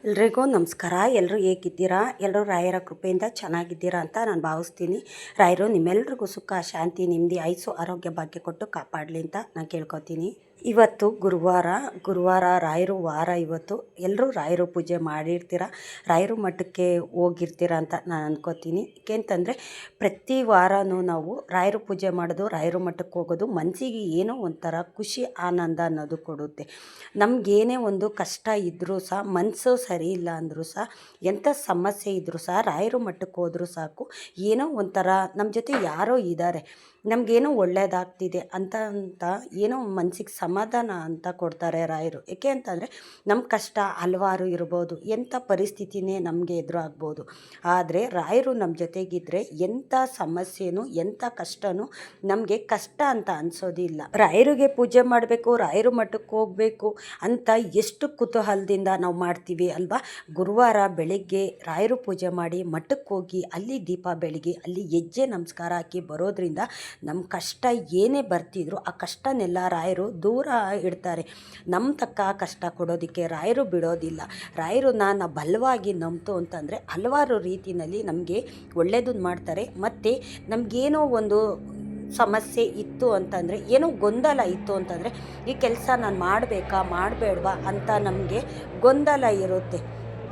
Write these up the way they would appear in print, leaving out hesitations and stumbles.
ಎಲ್ರಿಗೂ ನಮಸ್ಕಾರ. ಎಲ್ಲರೂ ಹೇಗಿದ್ದೀರಾ? ಎಲ್ಲರೂ ರಾಯರ ಕೃಪೆಯಿಂದ ಚೆನ್ನಾಗಿದ್ದೀರಾ ಅಂತ ನಾನು ಭಾವಿಸ್ತೀನಿ. ರಾಯರು ನಿಮ್ಮೆಲ್ರಿಗೂ ಸುಖ, ಶಾಂತಿ, ನೆಮ್ಮದಿ, ಆಯುಸ್ಸು, ಆರೋಗ್ಯ, ಭಾಗ್ಯ ಕೊಟ್ಟು ಕಾಪಾಡಲಿ ಅಂತ ನಾನು ಕೇಳ್ಕೊತೀನಿ. ಇವತ್ತು ಗುರುವಾರ ರಾಯರು ವಾರ. ಇವತ್ತು ಎಲ್ಲರೂ ರಾಯರು ಪೂಜೆ ಮಾಡಿರ್ತೀರ, ರಾಯರು ಮಠಕ್ಕೆ ಹೋಗಿರ್ತೀರ ಅಂತ ನಾನು ಅನ್ಕೋತೀನಿ. ಏಕೆಂತಂದರೆ ಪ್ರತಿ ವಾರನೂ ನಾವು ರಾಯರು ಪೂಜೆ ಮಾಡೋದು, ರಾಯರು ಮಠಕ್ಕೆ ಹೋಗೋದು ಮನಸ್ಸಿಗೆ ಏನೋ ಒಂಥರ ಖುಷಿ, ಆನಂದ ಅನ್ನೋದು ಕೊಡುತ್ತೆ. ನಮಗೇನೇ ಒಂದು ಕಷ್ಟ ಇದ್ದರೂ ಸಹ, ಮನಸ್ಸು ಸರಿ ಇಲ್ಲ ಅಂದರೂ ಸಹ, ಎಂಥ ಸಮಸ್ಯೆ ಇದ್ದರೂ ಸಹ ರಾಯರು ಮಠಕ್ಕೆ ಹೋದರೂ ಸಾಕು, ಏನೋ ಒಂಥರ ನಮ್ಮ ಜೊತೆ ಯಾರೋ ಇದ್ದಾರೆ, ನಮಗೇನೋ ಒಳ್ಳೆಯದಾಗ್ತಿದೆ ಅಂತ ಏನೋ ಮನಸ್ಸಿಗೆ ಸಮಾಧಾನ ಅಂತ ಕೊಡ್ತಾರೆ ರಾಯರು. ಏಕೆ ಅಂತಂದರೆ ನಮ್ಮ ಕಷ್ಟ ಹಲವಾರು ಇರ್ಬೋದು, ಎಂಥ ಪರಿಸ್ಥಿತಿನೇ ನಮಗೆ ಎದುರಾಗ್ಬೋದು. ಆದರೆ ರಾಯರು ನಮ್ಮ ಜೊತೆಗಿದ್ದರೆ ಎಂಥ ಸಮಸ್ಯೆನೂ ಎಂಥ ಕಷ್ಟನೂ ನಮಗೆ ಕಷ್ಟ ಅಂತ ಅನಿಸೋದಿಲ್ಲ. ರಾಯರಿಗೆ ಪೂಜೆ ಮಾಡಬೇಕು, ರಾಯರು ಮಠಕ್ಕೆ ಹೋಗಬೇಕು ಅಂತ ಎಷ್ಟು ಕುತೂಹಲದಿಂದ ನಾವು ಮಾಡ್ತೀವಿ ಅಲ್ವಾ. ಗುರುವಾರ ಬೆಳಗ್ಗೆ ರಾಯರು ಪೂಜೆ ಮಾಡಿ ಮಠಕ್ಕೆ ಹೋಗಿ ಅಲ್ಲಿ ದೀಪ ಬೆಳಗಿ ಅಲ್ಲಿ ಹೆಜ್ಜೆ ನಮಸ್ಕಾರ ಹಾಕಿ ಬರೋದ್ರಿಂದ ನಮ್ಮ ಕಷ್ಟ ಏನೇ ಬರ್ತಿದ್ರು ಆ ಕಷ್ಟನೆಲ್ಲ ರಾಯರು ದೂರ ಇಡ್ತಾರೆ. ನಮ್ಮ ತಕ್ಕ ಕಷ್ಟ ಕೊಡೋದಕ್ಕೆ ರಾಯರು ಬಿಡೋದಿಲ್ಲ. ರಾಯರನ್ನ ನಾವು ಬಲವಾಗಿ ನಂಬ್ತು ಅಂತಂದರೆ ಹಲವಾರು ರೀತಿಯಲ್ಲಿ ನಮಗೆ ಒಳ್ಳೆಯದನ್ನು ಮಾಡ್ತಾರೆ. ಮತ್ತು ನಮಗೇನೋ ಒಂದು ಸಮಸ್ಯೆ ಇತ್ತು ಅಂತಂದರೆ, ಏನೋ ಗೊಂದಲ ಇತ್ತು ಅಂತಂದರೆ, ಈ ಕೆಲಸ ನಾನು ಮಾಡಬೇಕಾ ಮಾಡಬೇಡವಾ ಅಂತ ನಮಗೆ ಗೊಂದಲ ಇರುತ್ತೆ.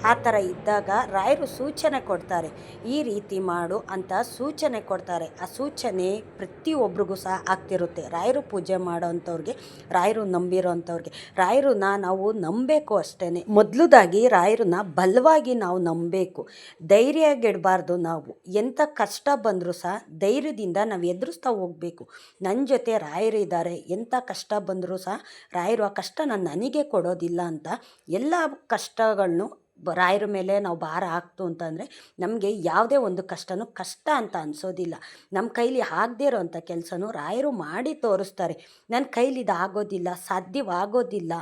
ಆ ಥರ ಇದ್ದಾಗ ರಾಯರು ಸೂಚನೆ ಕೊಡ್ತಾರೆ, ಈ ರೀತಿ ಮಾಡು ಅಂತ ಸೂಚನೆ ಕೊಡ್ತಾರೆ. ಆ ಸೂಚನೆ ಪ್ರತಿಯೊಬ್ಬರಿಗೂ ಸಹ ಆಗ್ತಿರುತ್ತೆ. ರಾಯರು ಪೂಜೆ ಮಾಡೋವಂಥವ್ರಿಗೆ, ರಾಯರು ನಂಬಿರೋವಂಥವ್ರಿಗೆ ರಾಯರನ್ನ ನಾವು ನಂಬಬೇಕು ಅಷ್ಟೇ. ಮೊದಲದಾಗಿ ರಾಯರನ್ನ ಬಲವಾಗಿ ನಾವು ನಂಬಬೇಕು, ಧೈರ್ಯಗೆಡಬಾರ್ದು. ನಾವು ಎಂಥ ಕಷ್ಟ ಬಂದರೂ ಸಹ ಧೈರ್ಯದಿಂದ ನಾವು ಎದುರಿಸ್ತಾ ಹೋಗಬೇಕು. ನನ್ನ ಜೊತೆ ರಾಯರು ಇದ್ದಾರೆ, ಎಂಥ ಕಷ್ಟ ಬಂದರೂ ಸಹ ರಾಯರು ಆ ಕಷ್ಟ ನನಗೆ ಕೊಡೋದಿಲ್ಲ ಅಂತ ಎಲ್ಲ ಕಷ್ಟಗಳನ್ನು ರಾಯರ ಮೇಲೆ ನಾವು ಭಾರ ಹಾಕ್ತು ಅಂತಂದರೆ ನಮಗೆ ಯಾವುದೇ ಒಂದು ಕಷ್ಟನೂ ಕಷ್ಟ ಅಂತ ಅನಿಸೋದಿಲ್ಲ. ನಮ್ಮ ಕೈಲಿ ಆಗದೇ ಇರೋವಂಥ ಕೆಲಸನೂ ರಾಯರು ಮಾಡಿ ತೋರಿಸ್ತಾರೆ. ನನ್ನ ಕೈಲಿ ಇದು ಆಗೋದಿಲ್ಲ, ಸಾಧ್ಯವಾಗೋದಿಲ್ಲ,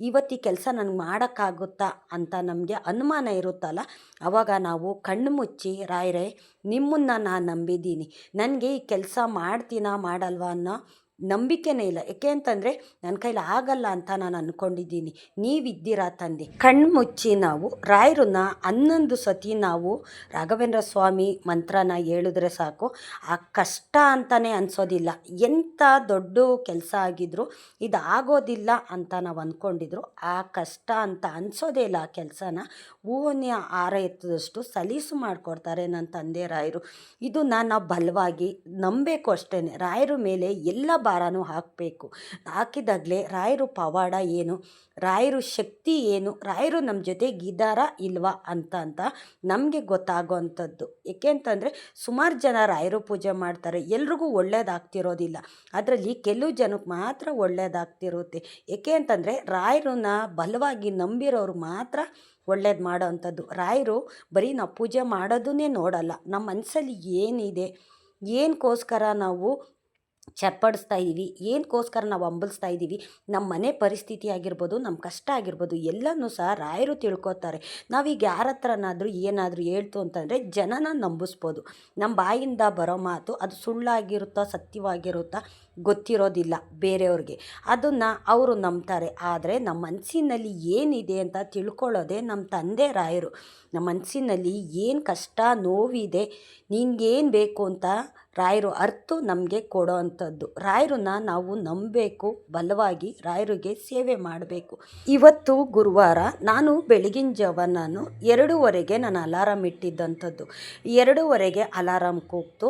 ಇವತ್ತು ಈ ಕೆಲಸ ನನಗೆ ಮಾಡೋಕ್ಕಾಗುತ್ತಾ ಅಂತ ನಮಗೆ ಅನುಮಾನ ಇರುತ್ತಲ್ಲ, ಆವಾಗ ನಾವು ಕಣ್ಣು ಮುಚ್ಚಿ, ರಾಯರೇ ನಿಮ್ಮನ್ನು ನಾನು ನಂಬಿದ್ದೀನಿ, ನನಗೆ ಈ ಕೆಲಸ ಮಾಡ್ತೀನಾ ಮಾಡಲ್ವಾ ಅನ್ನೋ ನಂಬಿಕೆನೇ ಇಲ್ಲ. ಏಕೆ ಅಂತಂದರೆ ನನ್ನ ಕೈಲಿ ಆಗಲ್ಲ ಅಂತ ನಾನು ಅಂದ್ಕೊಂಡಿದ್ದೀನಿ, ನೀವಿದ್ದೀರಾ ತಂದೆ. ಕಣ್ಣು ಮುಚ್ಚಿ ನಾವು ರಾಯರನ್ನ 11 ಸತಿ ನಾವು ರಾಘವೇಂದ್ರ ಸ್ವಾಮಿ ಮಂತ್ರನ ಹೇಳಿದ್ರೆ ಸಾಕು, ಆ ಕಷ್ಟ ಅಂತಲೇ ಅನಿಸೋದಿಲ್ಲ. ಎಂಥ ದೊಡ್ಡ ಕೆಲಸ ಆಗಿದ್ರು, ಇದು ಆಗೋದಿಲ್ಲ ಅಂತ ನಾವು ಅಂದ್ಕೊಂಡಿದ್ರು ಆ ಕಷ್ಟ ಅಂತ ಅನಿಸೋದೇ ಇಲ್ಲ. ಆ ಕೆಲಸನ ಹೂವಿನ ಹಾರ ಎತ್ತದಷ್ಟು ಸಲೀಸು ಮಾಡಿಕೊಡ್ತಾರೆ ನನ್ನ ತಂದೆ ರಾಯರು. ಇದನ್ನು ನಾವು ಬಲವಾಗಿ ನಂಬಬೇಕು ಅಷ್ಟೇ. ರಾಯರ ಮೇಲೆ ಎಲ್ಲ ಭಾರನೂ ಹಾಕಬೇಕು. ಹಾಕಿದಾಗಲೇ ರಾಯರು ಪವಾಡ ಏನು, ರಾಯರು ಶಕ್ತಿ ಏನು, ರಾಯರು ನಮ್ಮ ಜೊತೆಗಿದ್ದಾರಾ ಇಲ್ವಾ ಅಂತ ನಮಗೆ ಗೊತ್ತಾಗೋವಂಥದ್ದು. ಏಕೆ ಅಂತಂದರೆ ಸುಮಾರು ಜನ ರಾಯರು ಪೂಜೆ ಮಾಡ್ತಾರೆ, ಎಲ್ರಿಗೂ ಒಳ್ಳೇದಾಗ್ತಿರೋದಿಲ್ಲ. ಅದರಲ್ಲಿ ಕೆಲವು ಜನಕ್ಕೆ ಮಾತ್ರ ಒಳ್ಳೇದಾಗ್ತಿರುತ್ತೆ. ಏಕೆ ಅಂತಂದರೆ ರಾಯರನ್ನ ಬಲವಾಗಿ ನಂಬಿರೋರು ಮಾತ್ರ ಒಳ್ಳೇದು ಮಾಡೋ ಅಂಥದ್ದು. ರಾಯರು ಬರೀ ನಾವು ಪೂಜೆ ಮಾಡೋದನ್ನೇ ನೋಡಲ್ಲ, ನಮ್ಮ ಮನಸ್ಸಲ್ಲಿ ಏನಿದೆ, ಏನಕ್ಕೋಸ್ಕರ ನಾವು ಚಪ್ಪಡಿಸ್ತಾ ಇದ್ದೀವಿ, ಏನಕ್ಕೋಸ್ಕರ ನಾವು ಹಂಬಲಿಸ್ತಾ ಇದ್ದೀವಿ, ನಮ್ಮ ಮನೆ ಪರಿಸ್ಥಿತಿ ಆಗಿರ್ಬೋದು, ನಮ್ಮ ಕಷ್ಟ ಆಗಿರ್ಬೋದು, ಎಲ್ಲನೂ ಸಹ ರಾಯರು ತಿಳ್ಕೊತಾರೆ. ನಾವೀಗ ಯಾರ ಹತ್ರನಾದರೂ ಏನಾದರೂ ಹೇಳ್ತು ಅಂತಂದರೆ ಜನನ ನಂಬಿಸ್ಬೋದು. ನಮ್ಮ ಬಾಯಿಂದ ಬರೋ ಮಾತು ಅದು ಸುಳ್ಳಾಗಿರುತ್ತೋ ಸತ್ಯವಾಗಿರುತ್ತೋ ಗೊತ್ತಿರೋದಿಲ್ಲ ಬೇರೆಯವ್ರಿಗೆ, ಅದನ್ನು ಅವರು ನಂಬ್ತಾರೆ. ಆದರೆ ನಮ್ಮ ಮನಸ್ಸಿನಲ್ಲಿ ಏನಿದೆ ಅಂತ ತಿಳ್ಕೊಳ್ಳೋದೇ ನಮ್ಮ ತಂದೆ ರಾಯರು. ನಮ್ಮ ಮನಸ್ಸಿನಲ್ಲಿ ಏನು ಕಷ್ಟ ನೋವಿದೆ, ನಿನಗೇನು ಬೇಕು ಅಂತ ರಾಯರು ಅರ್ತು ನಮಗೆ ಕೊಡೋ ಅಂಥದ್ದು. ರಾಯರನ್ನ ನಾವು ನಂಬಬೇಕು, ಬಲವಾಗಿ ರಾಯರಿಗೆ ಸೇವೆ ಮಾಡಬೇಕು. ಇವತ್ತು ಗುರುವಾರ ನಾನು ಬೆಳಗಿನ ಜಾವ 2:30ಗೆ ನಾನು ಅಲಾರಾಮ್ ಇಟ್ಟಿದ್ದಂಥದ್ದು. 2:30ಗೆ ಅಲಾರಾಮ್ ಕೂಗ್ತು.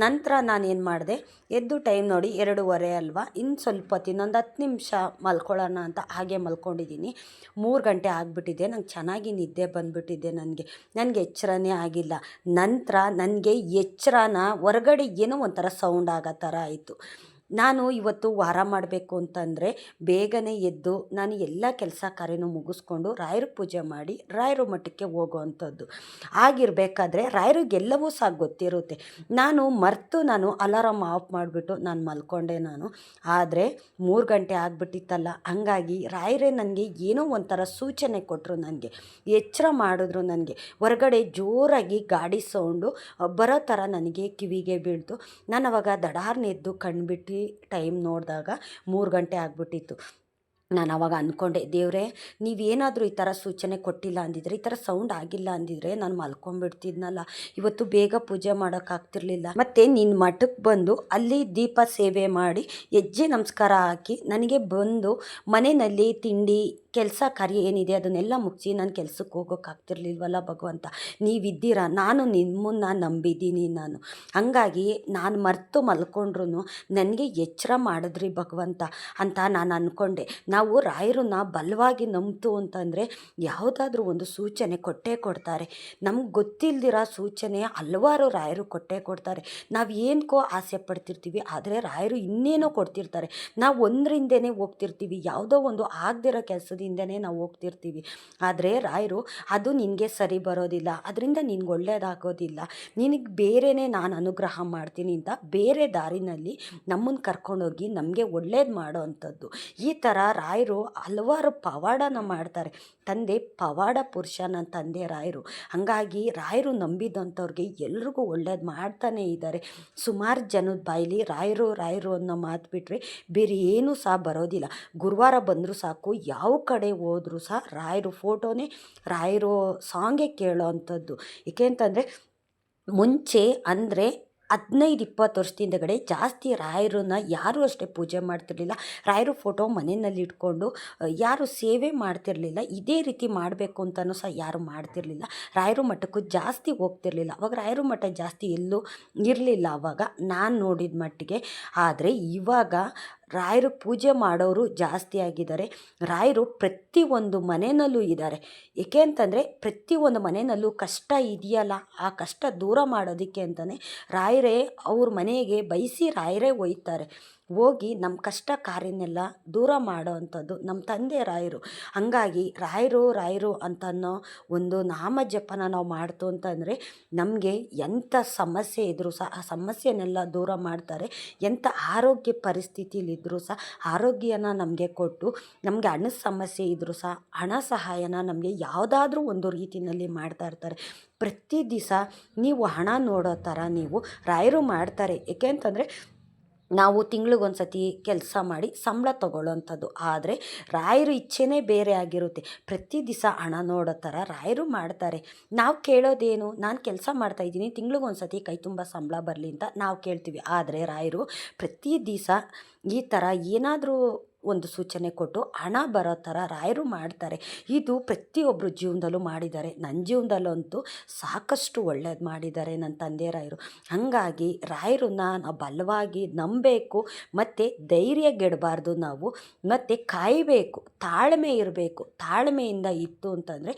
ನಂತರ ನಾನೇನು ಮಾಡಿದೆ, ಎದ್ದು ಟೈಮ್ ನೋಡಿ 2:30 ಅಲ್ವಾ, ಇನ್ನು ಸ್ವಲ್ಪ ಹೊತ್ತು ಇನ್ನೊಂದು 10 ನಿಮಿಷ ಮಲ್ಕೊಳ್ಳೋಣ ಅಂತ ಹಾಗೆ ಮಲ್ಕೊಂಡಿದ್ದೀನಿ. 3 ಗಂಟೆ ಆಗಿಬಿಟ್ಟಿದೆ. ನಂಗೆ ಚೆನ್ನಾಗಿ ನಿದ್ದೆ ಬಂದುಬಿಟ್ಟಿದೆ. ನನಗೆ ಎಚ್ಚರನೇ ಆಗಿಲ್ಲ. ನಂತರ ನನಗೆ ಎಚ್ಚರನ ಹೊರಗಡೆ ಏನೋ ಒಂಥರ ಸೌಂಡ್ ಆಗೋ ಥರ ಆಯಿತು. ನಾನು ಇವತ್ತು ವಾರ ಮಾಡಬೇಕು ಅಂತಂದರೆ ಬೇಗನೆ ಎದ್ದು ನಾನು ಎಲ್ಲ ಕೆಲಸ ಕಾರ್ಯನೂ ಮುಗಿಸ್ಕೊಂಡು ರಾಯರ ಪೂಜೆ ಮಾಡಿ ರಾಯರ ಮಠಕ್ಕೆ ಹೋಗೋವಂಥದ್ದು. ಆಗಿರಬೇಕಾದ್ರೆ ರಾಯರಿಗೆಲ್ಲವೂ ಸಹ ಗೊತ್ತಿರುತ್ತೆ. ನಾನು ಅಲಾರಾಮ್ ಆಫ್ ಮಾಡಿಬಿಟ್ಟು ನಾನು ಮಲ್ಕೊಂಡೆ. ಆದರೆ 3 ಗಂಟೆ ಆಗಿಬಿಟ್ಟಿತ್ತಲ್ಲ, ಹಂಗಾಗಿ ರಾಯರೇ ನನಗೆ ಏನೋ ಒಂಥರ ಸೂಚನೆ ಕೊಟ್ಟರು, ನನಗೆ ಎಚ್ಚರ ಮಾಡಿದ್ರು. ನನಗೆ ಹೊರಗಡೆ ಜೋರಾಗಿ ಗಾಡಿ ಸೌಂಡು ಬರೋ ಥರ ನನಗೆ ಕಿವಿಗೆ ಬೀಳ್ತು. ನಾನು ಅವಾಗ ದಡಾರ್ನೆದ್ದು ಕಣ್ಬಿಟ್ಟು ಟೈಮ್ ನೋಡಿದಾಗ 3 ಗಂಟೆ ಆಗಿಬಿಟ್ಟಿತ್ತು. ನಾನು ಆವಾಗ ಅಂದ್ಕೊಂಡೆ, ದೇವರೇ ನೀವೇನಾದರೂ ಈ ಥರ ಸೂಚನೆ ಕೊಟ್ಟಿಲ್ಲ ಅಂದಿದ್ರೆ, ಈ ಥರ ಸೌಂಡ್ ಆಗಿಲ್ಲ ಅಂದಿದ್ರೆ ನಾನು ಮಲ್ಕೊಂಡ್ಬಿಡ್ತಿದ್ನಲ್ಲ, ಇವತ್ತು ಬೇಗ ಪೂಜೆ ಮಾಡೋಕ್ಕಾಗ್ತಿರ್ಲಿಲ್ಲ. ಮತ್ತು ನಿನ್ನ ಮಠಕ್ಕೆ ಬಂದು ಅಲ್ಲಿ ದೀಪ ಸೇವೆ ಮಾಡಿ ಹೆಜ್ಜೆ ನಮಸ್ಕಾರ ಹಾಕಿ ನನಗೆ ಬಂದು ಮನೆಯಲ್ಲಿ ತಿಂಡಿ ಕೆಲಸ ಕಾರ್ಯ ಏನಿದೆ ಅದನ್ನೆಲ್ಲ ಮುಗಿಸಿ ನಾನು ಕೆಲ್ಸಕ್ಕೆ ಹೋಗೋಕ್ಕಾಗ್ತಿರ್ಲಿಲ್ವಲ್ಲ ಭಗವಂತ. ನೀವಿದ್ದೀರಾ, ನಾನು ನಿಮ್ಮನ್ನು ನಂಬಿದ್ದೀನಿ. ಹಾಗಾಗಿ ನಾನು ಮರೆತು ಮಲ್ಕೊಂಡ್ರು ನನಗೆ ಎಚ್ಚರ ಮಾಡಿದ್ರಿ ಭಗವಂತ ಅಂತ ನಾನು ಅಂದ್ಕೊಂಡೆ. ನಾವು ರಾಯರನ್ನ ಬಲವಾಗಿ ನಂಬ್ತು ಅಂತಂದರೆ ಯಾವುದಾದ್ರೂ ಒಂದು ಸೂಚನೆ ಕೊಟ್ಟೇ ಕೊಡ್ತಾರೆ. ನಮ್ಗೆ ಗೊತ್ತಿಲ್ದಿರೋ ಸೂಚನೆ ಹಲವಾರು ರಾಯರು ಕೊಟ್ಟೇ ಕೊಡ್ತಾರೆ. ನಾವು ಏನಕ್ಕೋ ಆಸೆ ಪಡ್ತಿರ್ತೀವಿ, ಆದರೆ ರಾಯರು ಇನ್ನೇನೋ ಕೊಡ್ತಿರ್ತಾರೆ. ನಾವು ಒಂದರಿಂದನೇ ಹೋಗ್ತಿರ್ತೀವಿ, ಯಾವುದೋ ಒಂದು ಆಗದಿರೋ ಕೆಲಸದಿಂದನೇ ನಾವು ಹೋಗ್ತಿರ್ತೀವಿ. ಆದರೆ ರಾಯರು ಅದು ನಿನಗೆ ಸರಿ ಬರೋದಿಲ್ಲ, ಅದರಿಂದ ನಿನ್ಗೆ ಒಳ್ಳೇದಾಗೋದಿಲ್ಲ, ನಿನಗೆ ಬೇರೆಯೇ ನಾನು ಅನುಗ್ರಹ ಮಾಡ್ತೀನಿ ಅಂತ ಬೇರೆ ದಾರಿನಲ್ಲಿ ನಮ್ಮನ್ನು ಕರ್ಕೊಂಡೋಗಿ ನಮಗೆ ಒಳ್ಳೇದು ಮಾಡೋ ಅಂಥದ್ದು. ಈ ಥರ ರಾಯರು ಹಲವಾರು ಪವಾಡನ ಮಾಡ್ತಾರೆ. ತಂದೆ ಪವಾಡ ಪುರುಷ ನನ್ನ ತಂದೆ ರಾಯರು. ಹಾಗಾಗಿ ರಾಯರು ನಂಬಿದಂಥವ್ರಿಗೆ ಎಲ್ರಿಗೂ ಒಳ್ಳೇದು ಮಾಡ್ತಾನೇ ಇದ್ದಾರೆ. ಸುಮಾರು ಜನದ ಬಾಯಲ್ಲಿ ರಾಯರು ರಾಯರು ಅನ್ನೋ ಮಾತು ಬಿಟ್ಟರೆ ಬೇರೆ ಏನೂ ಸಹ ಬರೋದಿಲ್ಲ. ಗುರುವಾರ ಬಂದರೂ ಸಾಕು, ಯಾವ ಕಡೆ ಹೋದ್ರೂ ಸಹ ರಾಯರು ಫೋಟೋನೇ, ರಾಯರು ಸಾಂಗೇ ಕೇಳೋ ಅಂಥದ್ದು. ಏಕೆ ಅಂತಂದರೆ ಮುಂಚೆ ಅಂದರೆ 15-20 ವರ್ಷದಿಂದಗಡೆ ಜಾಸ್ತಿ ರಾಯರನ್ನ ಯಾರೂ ಅಷ್ಟೇ ಪೂಜೆ ಮಾಡ್ತಿರ್ಲಿಲ್ಲ. ರಾಯರು ಫೋಟೋ ಮನೆಯಲ್ಲಿ ಇಟ್ಕೊಂಡು ಯಾರು ಸೇವೆ ಮಾಡ್ತಿರ್ಲಿಲ್ಲ. ಇದೇ ರೀತಿ ಮಾಡಬೇಕು ಅಂತಲೂ ಸಹ ಯಾರು ಮಾಡ್ತಿರ್ಲಿಲ್ಲ. ರಾಯರು ಮಠಕ್ಕೂ ಜಾಸ್ತಿ ಹೋಗ್ತಿರ್ಲಿಲ್ಲ. ಅವಾಗ ರಾಯರು ಮಠ ಜಾಸ್ತಿ ಎಲ್ಲೂ ಇರಲಿಲ್ಲ ಅವಾಗ ನಾನು ನೋಡಿದ ಮಟ್ಟಿಗೆ. ಆದರೆ ಇವಾಗ ರಾಯರು ಪೂಜೆ ಮಾಡೋರು ಜಾಸ್ತಿ ಆಗಿದ್ದಾರೆ. ರಾಯರು ಪ್ರತಿಯೊಂದು ಮನೆಯಲ್ಲೂ ಇದ್ದಾರೆ. ಏಕೆ ಅಂತಂದರೆ ಪ್ರತಿಯೊಂದು ಮನೆಯಲ್ಲೂ ಕಷ್ಟ ಇದೆಯಲ್ಲ, ಆ ಕಷ್ಟ ದೂರ ಮಾಡೋದಕ್ಕೆ ಅಂತಲೇ ರಾಯರೇ ಅವ್ರ ಮನೆಗೆ ಬಯಸಿ ರಾಯರೇ ಒಯ್ತಾರೆ. ಹೋಗಿ ನಮ್ಮ ಕಷ್ಟ ಕಾರ್ಯನೆಲ್ಲ ದೂರ ಮಾಡೋ ಅಂಥದ್ದು ನಮ್ಮ ತಂದೆ ರಾಯರು. ಹಾಗಾಗಿ ರಾಯರು ರಾಯರು ಅಂತನ್ನೋ ಒಂದು ನಾಮ ಜಪನ ನಾವು ಮಾಡ್ತು ಅಂತಂದರೆ ನಮಗೆ ಎಂಥ ಸಮಸ್ಯೆ ಇದ್ದರೂ ಸಹ ಆ ಸಮಸ್ಯೆನೆಲ್ಲ ದೂರ ಮಾಡ್ತಾರೆ. ಎಂಥ ಆರೋಗ್ಯ ಪರಿಸ್ಥಿತಿಲಿದ್ದರೂ ಸಹ ಆರೋಗ್ಯನ ನಮಗೆ ಕೊಟ್ಟು, ನಮಗೆ ಹಣದ ಸಮಸ್ಯೆ ಇದ್ದರೂ ಸಹ ಹಣ ಸಹಾಯನ ನಮಗೆ ಯಾವುದಾದ್ರೂ ಒಂದು ರೀತಿಯಲ್ಲಿ ಮಾಡ್ತಾ ಇರ್ತಾರೆ. ಪ್ರತಿ ದಿವಸ ನೀವು ಹಣ ನೋಡೋ ಥರ ನೀವು ರಾಯರು ಮಾಡ್ತಾರೆ. ಏಕೆ ಅಂತಂದರೆ ನಾವು ತಿಂಗಳಿಗೊಂದು ಸತಿ ಕೆಲಸ ಮಾಡಿ ಸಂಬಳ ತೊಗೊಳ್ಳೋವಂಥದ್ದು. ಆದರೆ ರಾಯರ ಇಚ್ಛೆನೇ ಬೇರೆ ಆಗಿರುತ್ತೆ. ಪ್ರತಿ ದಿವಸ ಹಣ ನೋಡೋ ಥರ ರಾಯರು ಮಾಡ್ತಾರೆ. ನಾವು ಕೇಳೋದೇನು, ನಾನು ಕೆಲಸ ಮಾಡ್ತಾಯಿದ್ದೀನಿ, ತಿಂಗಳಿಗೊಂದು ಸತಿ ಕೈ ತುಂಬ ಸಂಬಳ ಬರಲಿ ಅಂತ ನಾವು ಕೇಳ್ತೀವಿ. ಆದರೆ ರಾಯರು ಪ್ರತಿ ದಿವಸ ಈ ಥರ ಏನಾದರೂ ಒಂದು ಸೂಚನೆ ಕೊಟ್ಟು ಹಣ ಬರೋ ಥರ ರಾಯರು ಮಾಡ್ತಾರೆ. ಇದು ಪ್ರತಿಯೊಬ್ಬರು ಜೀವನದಲ್ಲೂ ಮಾಡಿದ್ದಾರೆ. ನನ್ನ ಜೀವನದಲ್ಲಂತೂ ಸಾಕಷ್ಟು ಒಳ್ಳೇದು ಮಾಡಿದ್ದಾರೆ ನನ್ನ ತಂದೆ ರಾಯರು. ಹಾಗಾಗಿ ರಾಯರನ್ನ ನಾವು ಬಲವಾಗಿ ನಂಬಬೇಕು, ಮತ್ತು ಧೈರ್ಯಗೆಡಬಾರ್ದು ನಾವು, ಮತ್ತು ಕಾಯಬೇಕು, ತಾಳ್ಮೆ ಇರಬೇಕು. ತಾಳ್ಮೆಯಿಂದ ಇತ್ತು ಅಂತಂದರೆ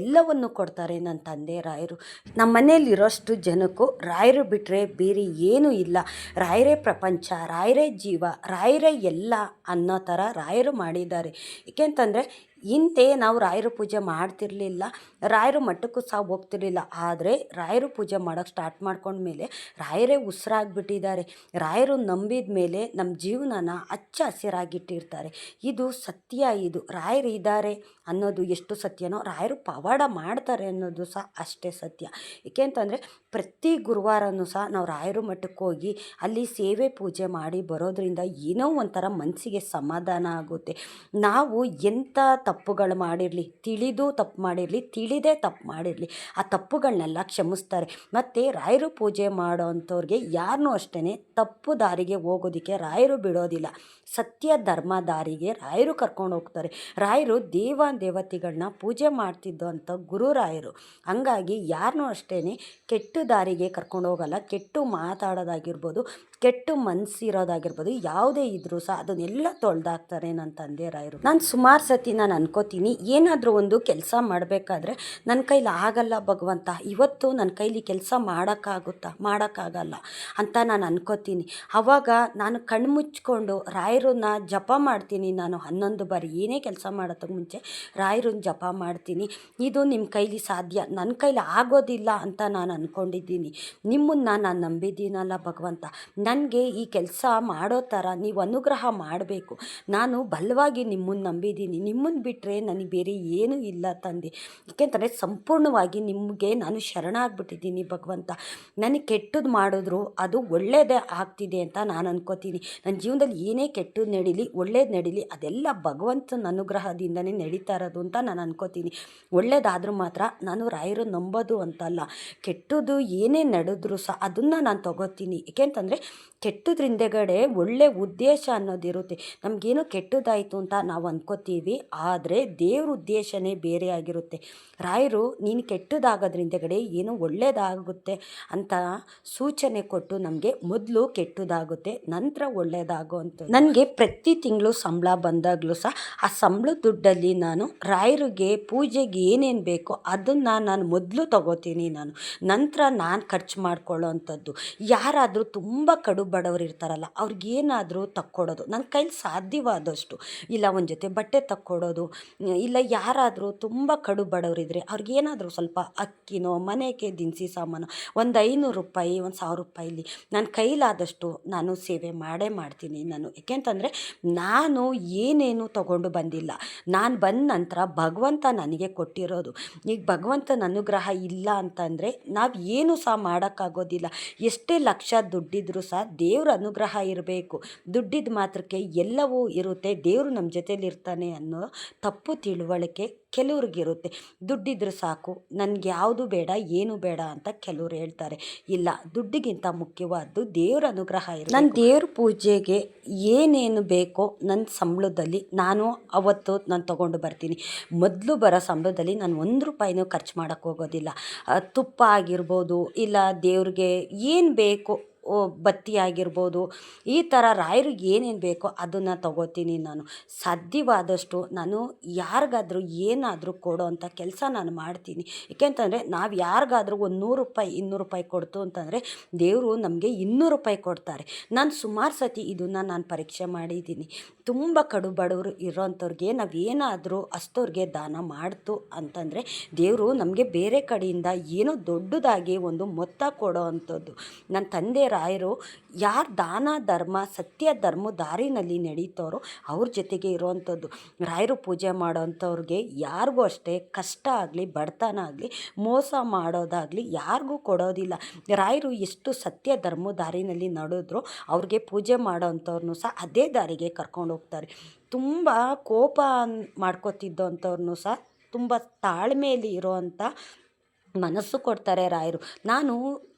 ಎಲ್ಲವನ್ನು ಕೊಡ್ತಾರೆ ನನ್ನ ತಂದೆ ರಾಯರು. ನಮ್ಮ ಮನೆಯಲ್ಲಿರೋಷ್ಟು ಜನಕ್ಕೂ ರಾಯರು ಬಿಟ್ಟರೆ ಬೇರೆ ಏನೂ ಇಲ್ಲ. ರಾಯರೇ ಪ್ರಪಂಚ, ರಾಯರೇ ಜೀವ, ರಾಯರೇ ಎಲ್ಲ ಅನ್ನೋ ಥರ ರಾಯರು ಮಾಡಿದ್ದಾರೆ. ಏಕೆಂತಂದರೆ ಹಿಂದೆ ನಾವು ರಾಯರು ಪೂಜೆ ಮಾಡ್ತಿರಲಿಲ್ಲ, ರಾಯರು ಮಠಕ್ಕೂ ಸಹ ಹೋಗ್ತಿರ್ಲಿಲ್ಲ. ಆದರೆ ರಾಯರು ಪೂಜೆ ಮಾಡೋಕ್ಕೆ ಸ್ಟಾರ್ಟ್ ಮಾಡ್ಕೊಂಡ್ಮೇಲೆ ರಾಯರೇ ಉಸಿರಾಗ್ಬಿಟ್ಟಿದ್ದಾರೆ. ರಾಯರು ನಂಬಿದ ಮೇಲೆ ನಮ್ಮ ಜೀವನನ ಹಚ್ಚ ಹಸಿರಾಗಿಟ್ಟಿರ್ತಾರೆ. ಇದು ಸತ್ಯ. ಇದು ರಾಯರು ಇದ್ದಾರೆ ಅನ್ನೋದು ಎಷ್ಟು ಸತ್ಯನೋ ರಾಯರು ಪವಾಡ ಮಾಡ್ತಾರೆ ಅನ್ನೋದು ಸಹ ಅಷ್ಟೇ ಸತ್ಯ. ಏಕೆ ಅಂತಂದರೆ ಪ್ರತಿ ಗುರುವಾರನೂ ಸಹ ನಾವು ರಾಯರು ಮಠಕ್ಕೆ ಹೋಗಿ ಅಲ್ಲಿ ಸೇವೆ ಪೂಜೆ ಮಾಡಿ ಬರೋದ್ರಿಂದ ಏನೋ ಒಂಥರ ಮನಸ್ಸಿಗೆ ಸಮಾಧಾನ ಆಗುತ್ತೆ. ನಾವು ಎಂಥ ತಪ್ಪುಗಳು ಮಾಡಿರಲಿ, ತಿಳಿದು ತಪ್ಪು ಮಾಡಿರಲಿ, ತಿಳಿದೇ ತಪ್ಪು ಮಾಡಿರಲಿ, ಆ ತಪ್ಪುಗಳನ್ನೆಲ್ಲ ಕ್ಷಮಿಸ್ತಾರೆ. ಮತ್ತು ರಾಯರು ಪೂಜೆ ಮಾಡೋ ಅಂಥವ್ರಿಗೆ ಯಾರನ್ನೂ ಅಷ್ಟೇ ತಪ್ಪು ದಾರಿಗೆ ಹೋಗೋದಕ್ಕೆ ರಾಯರು ಬಿಡೋದಿಲ್ಲ. ಸತ್ಯ ಧರ್ಮ ದಾರಿಗೆ ರಾಯರು ಕರ್ಕೊಂಡು ಹೋಗ್ತಾರೆ. ರಾಯರು ದೇವತೆಗಳನ್ನ ಪೂಜೆ ಮಾಡ್ತಿದ್ದು ಅಂಥ ಗುರು ರಾಯರು. ಹಂಗಾಗಿ ಯಾರನ್ನೂ ಅಷ್ಟೇ ಕೆಟ್ಟ ದಾರಿಗೆ ಕರ್ಕೊಂಡು ಹೋಗಲ್ಲ. ಕೆಟ್ಟು ಮಾತಾಡೋದಾಗಿರ್ಬೋದು, ಕೆಟ್ಟು ಮನಸ್ಸಿರೋದಾಗಿರ್ಬೋದು, ಯಾವುದೇ ಇದ್ರೂ ಸಹ ಅದನ್ನೆಲ್ಲ ತೊಳೆದಾಕ್ತಾರೆ ನನ್ನ ತಂದೆ ರಾಯರು. ನಾನು ಸುಮಾರು ಸತಿ ನಾನು ಅನ್ಕೋತೀನಿ, ಏನಾದರೂ ಒಂದು ಕೆಲಸ ಮಾಡಬೇಕಾದ್ರೆ ನನ್ನ ಕೈಲಿ ಆಗಲ್ಲ ಭಗವಂತ, ಇವತ್ತು ನನ್ನ ಕೈಲಿ ಕೆಲಸ ಮಾಡೋಕ್ಕಾಗಲ್ಲ ಅಂತ ನಾನು ಅನ್ಕೋತೀನಿ. ಆವಾಗ ನಾನು ಕಣ್ಣು ಮುಚ್ಕೊಂಡು ರಾಯರನ್ನ ಜಪ ಮಾಡ್ತೀನಿ. ನಾನು 11 ಬಾರಿ ಏನೇ ಕೆಲಸ ಮಾಡೋದಕ್ಕೆ ಮುಂಚೆ ರಾಯರನ್ನ ಜಪ ಮಾಡ್ತೀನಿ. ಇದು ನಿಮ್ಮ ಕೈಲಿ ಸಾಧ್ಯ, ನನ್ನ ಕೈಲಿ ಆಗೋದಿಲ್ಲ ಅಂತ ನಾನು ಅಂದ್ಕೊಂಡಿದ್ದೀನಿ. ನಿಮ್ಮನ್ನು ನಾನು ನಂಬಿದ್ದೀನಲ್ಲ ಭಗವಂತ, ನನಗೆ ಈ ಕೆಲಸ ಮಾಡೋ ಥರ ನೀವು ಅನುಗ್ರಹ ಮಾಡಬೇಕು. ನಾನು ಬಲವಾಗಿ ನಿಮ್ಮನ್ನು ನಂಬಿದ್ದೀನಿ, ನಿಮ್ಮನ್ನು ಬಿಟ್ಟರೆ ನನಗೆ ಬೇರೆ ಏನೂ ಇಲ್ಲ ತಂದೆ. ಏಕೆಂದರೆ ಸಂಪೂರ್ಣವಾಗಿ ನಿಮಗೆ ನಾನು ಶರಣಾಗ್ಬಿಟ್ಟಿದ್ದೀನಿ ಭಗವಂತ. ನನಗೆ ಕೆಟ್ಟದ್ದು ಮಾಡಿದ್ರು ಅದು ಒಳ್ಳೆಯದೇ ಆಗ್ತಿದೆ ಅಂತ ನಾನು ಅನ್ಕೋತೀನಿ. ನನ್ನ ಜೀವನದಲ್ಲಿ ಏನೇ ಕೆಟ್ಟದ್ದು ನಡೀಲಿ, ಒಳ್ಳೇದು ನಡೀಲಿ, ಅದೆಲ್ಲ ಭಗವಂತನ ಅನುಗ್ರಹದಿಂದನೇ ನಡೀತಾ ಇರೋದು ಅಂತ ನಾನು ಅನ್ಕೋತೀನಿ. ಒಳ್ಳೇದಾದರೂ ಮಾತ್ರ ನಾನು ರಾಯರು ನಂಬೋದು ಅಂತಲ್ಲ, ಕೆಟ್ಟದ್ದು ಏನೇ ನಡೆದ್ರೂ ಸಹ ಅದನ್ನು ನಾನು ತಗೋತೀನಿ. ಏಕೆಂತಂದರೆ ಕೆಟ್ಟದ್ರ ಹಿಂದೆಗಡೆ ಒಳ್ಳೆ ಉದ್ದೇಶ ಅನ್ನೋದಿರುತ್ತೆ. ನಮಗೇನೋ ಕೆಟ್ಟದಾಯಿತು ಅಂತ ನಾವು ಅಂದ್ಕೋತೀವಿ, ಆದರೆ ದೇವ್ರ ಉದ್ದೇಶನೇ ಬೇರೆ ಆಗಿರುತ್ತೆ. ರಾಯರು ನೀನು ಕೆಟ್ಟದಾಗೋದ್ರ ಹಿಂದೆಗಡೆ ಏನೋ ಒಳ್ಳೆಯದಾಗುತ್ತೆ ಅಂತ ಸೂಚನೆ ಕೊಟ್ಟು ನಮಗೆ ಮೊದಲು ಕೆಟ್ಟದಾಗುತ್ತೆ, ನಂತರ ಒಳ್ಳೆಯದಾಗುವಂಥದ್ದು. ನನಗೆ ಪ್ರತಿ ತಿಂಗಳು ಸಂಬಳ ಬಂದಾಗಲೂ ಸಹ ಆ ಸಂಬಳದ ದುಡ್ಡಲ್ಲಿ ನಾನು ರಾಯರಿಗೆ ಪೂಜೆಗೆ ಏನೇನು ಬೇಕೋ ಅದನ್ನು ನಾನು ಮೊದಲು ತಗೋತೀನಿ. ನಂತರ ನಾನು ಖರ್ಚು ಮಾಡ್ಕೊಳ್ಳೋ ಅಂಥದ್ದು. ಯಾರಾದರೂ ತುಂಬ ಕಡು ಬಡವರು ಇರ್ತಾರಲ್ಲ, ಅವ್ರಿಗೇನಾದರೂ ತಕ್ಕೊಡೋದು ನನ್ನ ಕೈಲಿ ಸಾಧ್ಯವಾದಷ್ಟು. ಇಲ್ಲ ಒಂದು ಜೊತೆ ಬಟ್ಟೆ ತಕ್ಕೊಡೋದು, ಇಲ್ಲ ಯಾರಾದರೂ ತುಂಬ ಕಡು ಬಡವರಿದ್ದರೆ ಅವ್ರಿಗೇನಾದರೂ ಸ್ವಲ್ಪ ಅಕ್ಕಿನೋ, ಮನೆಗೆ ದಿನಸಿ ಸಾಮಾನು, ಒಂದು 500 ರೂಪಾಯಿ, ಒಂದು 1000 ರೂಪಾಯಿಲಿ ನನ್ನ ಕೈಲಾದಷ್ಟು ನಾನು ಸೇವೆ ಮಾಡೇ ಮಾಡ್ತೀನಿ. ಏಕೆಂತಂದರೆ ನಾನು ಏನೇನು ತಗೊಂಡು ಬಂದಿಲ್ಲ, ನಾನು ಬಂದ ನಂತರ ಭಗವಂತ ನನಗೆ ಕೊಟ್ಟಿರೋದು. ಈಗ ಭಗವಂತನ ಅನುಗ್ರಹ ಇಲ್ಲ ಅಂತಂದರೆ ನಾವು ಏನು ಸಹ ಮಾಡೋಕ್ಕಾಗೋದಿಲ್ಲ. ಎಷ್ಟೇ ಲಕ್ಷ ದುಡ್ಡಿದ್ರೂ ಸಹ ದೇವ್ರ ಅನುಗ್ರಹ ಇರಬೇಕು. ದುಡ್ಡಿದ ಮಾತ್ರಕ್ಕೆ ಎಲ್ಲವೂ ಇರುತ್ತೆ, ದೇವರು ನಮ್ಮ ಜೊತೇಲಿರ್ತಾನೆ ಅನ್ನೋ ತಪ್ಪು ತಿಳುವಳಿಕೆ ಕೆಲವ್ರಿಗಿರುತ್ತೆ. ದುಡ್ಡಿದ್ರೆ ಸಾಕು, ನನಗೆ ಯಾವುದು ಬೇಡ, ಏನು ಬೇಡ ಅಂತ ಕೆಲವ್ರು ಹೇಳ್ತಾರೆ. ಇಲ್ಲ, ದುಡ್ಡಿಗಿಂತ ಮುಖ್ಯವಾದ್ದು ದೇವ್ರ ಅನುಗ್ರಹ ಇರುತ್ತೆ. ನನ್ನ ದೇವ್ರ ಪೂಜೆಗೆ ಏನೇನು ಬೇಕೋ ನನ್ನ ಸಂಬಳದಲ್ಲಿ ನಾನು ಅವತ್ತು ನಾನು ತೊಗೊಂಡು ಬರ್ತೀನಿ. ಮೊದಲು ಬರೋ ಸಂಬಳದಲ್ಲಿ ನಾನು 1 ರೂಪಾಯಿನೂ ಖರ್ಚು ಮಾಡೋಕ್ಕೆ ಹೋಗೋದಿಲ್ಲ. ತುಪ್ಪ ಆಗಿರ್ಬೋದು, ಇಲ್ಲ ದೇವ್ರಿಗೆ ಏನು ಬೇಕೋ, ಬತ್ತಿ ಆಗಿರ್ಬೋದು, ಈ ಥರ ರಾಯರಿಗೆ ಏನೇನು ಬೇಕೋ ಅದನ್ನು ತಗೋತೀನಿ. ಸಾಧ್ಯವಾದಷ್ಟು ನಾನು ಯಾರಿಗಾದ್ರೂ ಏನಾದರೂ ಕೊಡೋ ಅಂಥ ಕೆಲಸ ನಾನು ಮಾಡ್ತೀನಿ. ಏಕೆಂತಂದರೆ ನಾವು ಯಾರಿಗಾದ್ರೂ ಒಂದು 100 ರೂಪಾಯಿ 200 ರೂಪಾಯಿ ಕೊಡ್ತು ಅಂತಂದರೆ ದೇವರು ನಮಗೆ 200 ರೂಪಾಯಿ ಕೊಡ್ತಾರೆ. ನಾನು ಸುಮಾರು ಸತಿ ಇದನ್ನು ನಾನು ಪರೀಕ್ಷೆ ಮಾಡಿದ್ದೀನಿ. ತುಂಬ ಕಡು ಬಡವರು ಇರೋಂಥವ್ರಿಗೆ ನಾವೇನಾದರೂ ಅಸ್ತವ್ರಿಗೆ ದಾನ ಮಾಡ್ತು ಅಂತಂದರೆ ದೇವರು ನಮಗೆ ಬೇರೆ ಕಡೆಯಿಂದ ಏನೋ ದೊಡ್ಡದಾಗಿ ಒಂದು ಮೊತ್ತ ಕೊಡೋ ಅಂಥದ್ದು. ನನ್ನ ತಂದೆ ರಾಯರು ಯಾರು ದಾನ ಧರ್ಮ ಸತ್ಯ ಧರ್ಮ ದಾರಿನಲ್ಲಿ ನಡೀತಾರೋ ಅವ್ರ ಜೊತೆಗೆ ಇರೋವಂಥದ್ದು. ರಾಯರು ಪೂಜೆ ಮಾಡೋವಂಥವ್ರಿಗೆ ಯಾರಿಗೂ ಅಷ್ಟೇ ಕಷ್ಟ ಆಗಲಿ, ಬಡತನ ಆಗಲಿ, ಮೋಸ ಮಾಡೋದಾಗಲಿ ಯಾರಿಗೂ ಕೊಡೋದಿಲ್ಲ. ರಾಯರು ಎಷ್ಟು ಸತ್ಯ ಧರ್ಮ ದಾರಿನಲ್ಲಿ ನಡೆದ್ರು ಅವ್ರಿಗೆ ಪೂಜೆ ಮಾಡೋವಂಥವ್ರನ್ನೂ ಸಹ ಅದೇ ದಾರಿಗೆ ಕರ್ಕೊಂಡು ಹೋಗ್ತಾರೆ. ತುಂಬ ಕೋಪ ಮಾಡ್ಕೋತಿದ್ದೋಂಥವ್ರನ್ನೂ ಸಹ ತುಂಬ ತಾಳ್ಮೆಯಲ್ಲಿ ಇರೋವಂಥ ಮನಸ್ಸು ಕೊಡ್ತಾರೆ ರಾಯರು. ನಾನು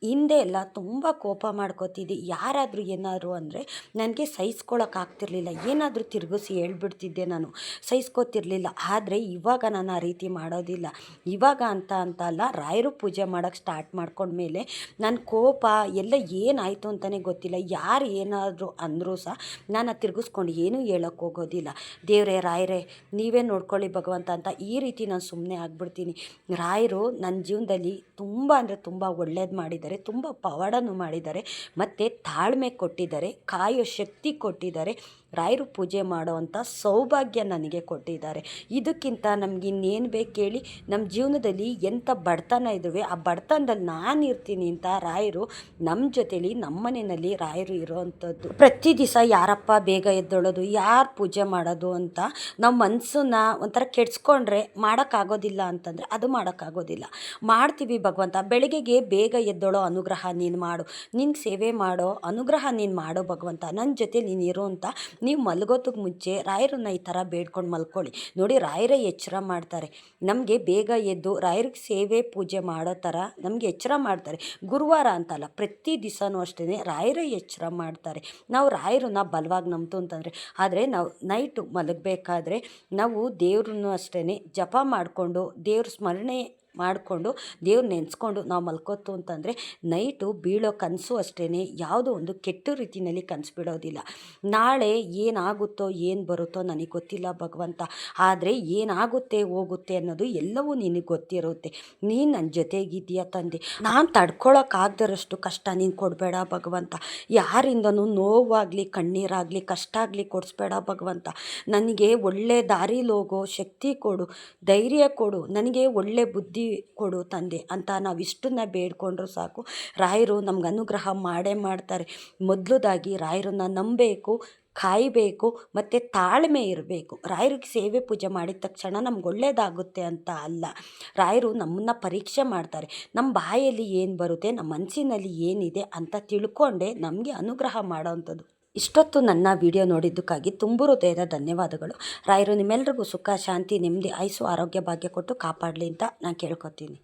ಹಿಂದೆ ಎಲ್ಲ ತುಂಬ ಕೋಪ ಮಾಡ್ಕೋತಿದ್ದೆ. ಯಾರಾದರೂ ಏನಾದ್ರು ಅಂದರೆ ನನಗೆ ಸಹಿಸ್ಕೊಳಕ್ಕಾಗ್ತಿರ್ಲಿಲ್ಲ. ಏನಾದರೂ ತಿರುಗಿಸಿ ಹೇಳ್ಬಿಡ್ತಿದ್ದೆ, ನಾನು ಸಹಿಸ್ಕೋತಿರ್ಲಿಲ್ಲ. ಆದರೆ ಇವಾಗ ನಾನು ಆ ರೀತಿ ಮಾಡೋದಿಲ್ಲ. ಇವಾಗ ಅಂತ ಅಲ್ಲ, ರಾಯರು ಪೂಜೆ ಮಾಡೋಕ್ಕೆ ಸ್ಟಾರ್ಟ್ ಮಾಡ್ಕೊಂಡ್ಮೇಲೆ ನನ್ನ ಕೋಪ ಎಲ್ಲ ಏನಾಯಿತು ಅಂತಲೇ ಗೊತ್ತಿಲ್ಲ. ಯಾರು ಏನಾದರೂ ಅಂದರೂ ಸಹ ನಾನು ತಿರುಗಿಸ್ಕೊಂಡು ಏನೂ ಹೇಳೋಕ್ಕೆ ಹೋಗೋದಿಲ್ಲ. ದೇವರೇ, ರಾಯರೇ ನೀವೇ ನೋಡ್ಕೊಳ್ಳಿ ಭಗವಂತ ಅಂತ ಈ ರೀತಿ ನಾನು ಸುಮ್ಮನೆ ಆಗ್ಬಿಡ್ತೀನಿ. ರಾಯರು ನನ್ನ ಜೀವನದಲ್ಲಿ ತುಂಬ ಅಂದರೆ ತುಂಬ ಒಳ್ಳೇದು ಮಾಡಿದ್ದಾರೆ, ತುಂಬ ಪವಾಡನೂ ಮಾಡಿದ್ದಾರೆ, ಮತ್ತು ತಾಳ್ಮೆ ಕೊಟ್ಟಿದ್ದಾರೆ, ಕಾಯೋ ಶಕ್ತಿ ಕೊಟ್ಟಿದ್ದಾರೆ. ರಾಯರು ಪೂಜೆ ಮಾಡೋವಂಥ ಸೌಭಾಗ್ಯ ನನಗೆ ಕೊಟ್ಟಿದ್ದಾರೆ. ಇದಕ್ಕಿಂತ ನಮ್ಗೆ ಇನ್ನೇನು ಬೇಕು ಹೇಳಿ? ನಮ್ಮ ಜೀವನದಲ್ಲಿ ಎಂಥ ಬಡತನ ಇದ್ದಾವೆ, ಆ ಬಡತನದಲ್ಲಿ ನಾನು ಇರ್ತೀನಿ ಅಂತ ರಾಯರು ನಮ್ಮ ಜೊತೇಲಿ, ನಮ್ಮ ಮನೆಯಲ್ಲಿ ರಾಯರು ಇರೋವಂಥದ್ದು. ಪ್ರತಿ ದಿವಸ ಯಾರಪ್ಪ ಬೇಗ ಎದ್ದೇಳೋದು, ಯಾರು ಪೂಜೆ ಮಾಡೋದು ಅಂತ ನಾವು ಮನಸ್ಸನ್ನ ಒಂಥರ ಕೆಡ್ಸ್ಕೊಂಡ್ರೆ ಮಾಡೋಕ್ಕಾಗೋದಿಲ್ಲ ಅಂತಂದರೆ ಅದು ಮಾಡೋಕ್ಕಾಗೋದಿಲ್ಲ. ಮಾಡ್ತೀವಿ ಭಗವಂತ, ಬೆಳಗ್ಗೆಗೆ ಬೇಗ ಎದ್ದೇಳೋ ಅನುಗ್ರಹ ನೀನು ಮಾಡು, ನಿನ್ಗೆ ಸೇವೆ ಮಾಡೋ ಅನುಗ್ರಹ ನೀನು ಮಾಡೋ ಭಗವಂತ, ನನ್ನ ಜೊತೆ ನೀನು ಇರೋ ಅಂತ ನೀವು ಮಲಗೋದಕ್ಕೆ ಮುಂಚೆ ರಾಯರನ್ನ ಈ ಥರ ಬೇಡ್ಕೊಂಡು ಮಲ್ಕೊಳ್ಳಿ. ನೋಡಿ, ರಾಯರೇ ಎಚ್ಚರ ಮಾಡ್ತಾರೆ. ನಮಗೆ ಬೇಗ ಎದ್ದು ರಾಯರಿಗೆ ಸೇವೆ ಪೂಜೆ ಮಾಡೋ ಥರ ನಮಗೆ ಎಚ್ಚರ ಮಾಡ್ತಾರೆ. ಗುರುವಾರ ಅಂತಲ್ಲ, ಪ್ರತಿ ದಿವಸನೂ ಅಷ್ಟೇ ರಾಯರೇ ಎಚ್ಚರ ಮಾಡ್ತಾರೆ. ನಾವು ರಾಯರನ್ನ ಬಲವಾಗಿ ನಂಬ್ತು ಅಂತಂದರೆ, ಆದರೆ ನಾವು ನೈಟು ಮಲಗಬೇಕಾದ್ರೆ ನಾವು ದೇವ್ರನ್ನೂ ಅಷ್ಟೇ ಜಪ ಮಾಡಿಕೊಂಡು, ದೇವ್ರ ಸ್ಮರಣೆ ಮಾಡಿಕೊಂಡು, ದೇವ್ರು ನೆನೆಸ್ಕೊಂಡು ನಾವು ಮಲ್ಕೋತು ಅಂತಂದರೆ ನೈಟು ಬೀಳೋ ಕನಸು ಅಷ್ಟೇ ಯಾವುದೋ ಒಂದು ಕೆಟ್ಟ ರೀತಿಯಲ್ಲಿ ಕನಸು ಬಿಡೋದಿಲ್ಲ. ನಾಳೆ ಏನಾಗುತ್ತೋ ಏನು ಬರುತ್ತೋ ನನಗೆ ಗೊತ್ತಿಲ್ಲ ಭಗವಂತ, ಆದರೆ ಏನಾಗುತ್ತೆ ಹೋಗುತ್ತೆ ಅನ್ನೋದು ಎಲ್ಲವೂ ನಿನಗೆ ಗೊತ್ತಿರುತ್ತೆ. ನೀನು ನನ್ನ ಜೊತೆಗಿದ್ದೀಯ ತಂದೆ. ನಾನು ತಡ್ಕೊಳಕ್ಕಾಗ್ದರಷ್ಟು ಕಷ್ಟ ನೀನು ಕೊಡಬೇಡ ಭಗವಂತ. ಯಾರಿಂದನೂ ನೋವಾಗಲಿ, ಕಣ್ಣೀರಾಗಲಿ, ಕಷ್ಟ ಆಗಲಿ ಕೊಡಿಸ್ಬೇಡ ಭಗವಂತ. ನನಗೆ ಒಳ್ಳೆ ದಾರಿಲಿ ಹೋಗೋ ಶಕ್ತಿ ಕೊಡು, ಧೈರ್ಯ ಕೊಡು, ನನಗೆ ಒಳ್ಳೆ ಬುದ್ಧಿ ನೆಮ್ಮದಿ ಕೊಡು ತಂದೆ ಅಂತ ನಾವು ಇಷ್ಟನ್ನ ಬೇಡ್ಕೊಂಡ್ರು ಸಾಕು, ರಾಯರು ನಮ್ಗೆ ಅನುಗ್ರಹ ಮಾಡೇ ಮಾಡ್ತಾರೆ. ಮೊದಲದಾಗಿ ರಾಯರನ್ನ ನಂಬಬೇಕು, ಕಾಯಬೇಕು ಮತ್ತು ತಾಳ್ಮೆ ಇರಬೇಕು. ರಾಯರಿಗೆ ಸೇವೆ ಪೂಜೆ ಮಾಡಿದ ತಕ್ಷಣ ನಮ್ಗೆ ಒಳ್ಳೆಯದಾಗುತ್ತೆ ಅಂತ ಅಲ್ಲ. ರಾಯರು ನಮ್ಮನ್ನು ಪರೀಕ್ಷೆ ಮಾಡ್ತಾರೆ. ನಮ್ಮ ಬಾಯಲ್ಲಿ ಏನು ಬರುತ್ತೆ, ನಮ್ಮ ಮನಸ್ಸಿನಲ್ಲಿ ಏನಿದೆ ಅಂತ ತಿಳ್ಕೊಂಡೆ ನಮಗೆ ಅನುಗ್ರಹ ಮಾಡೋವಂಥದ್ದು. ಇಷ್ಟೊತ್ತು ನನ್ನ ವಿಡಿಯೋ ನೋಡಿದ್ದಕ್ಕಾಗಿ ತುಂಬು ಹೃದಯದ ಧನ್ಯವಾದಗಳು. ರಾಯರು ನಿಮ್ಮೆಲ್ರಿಗೂ ಸುಖ, ಶಾಂತಿ, ನೆಮ್ಮದಿ, ಆಯುಸ್ಸು, ಆರೋಗ್ಯ, ಭಾಗ್ಯ ಕೊಟ್ಟು ಕಾಪಾಡಲಿ ಅಂತ ನಾನು ಕೇಳ್ಕೊತೀನಿ.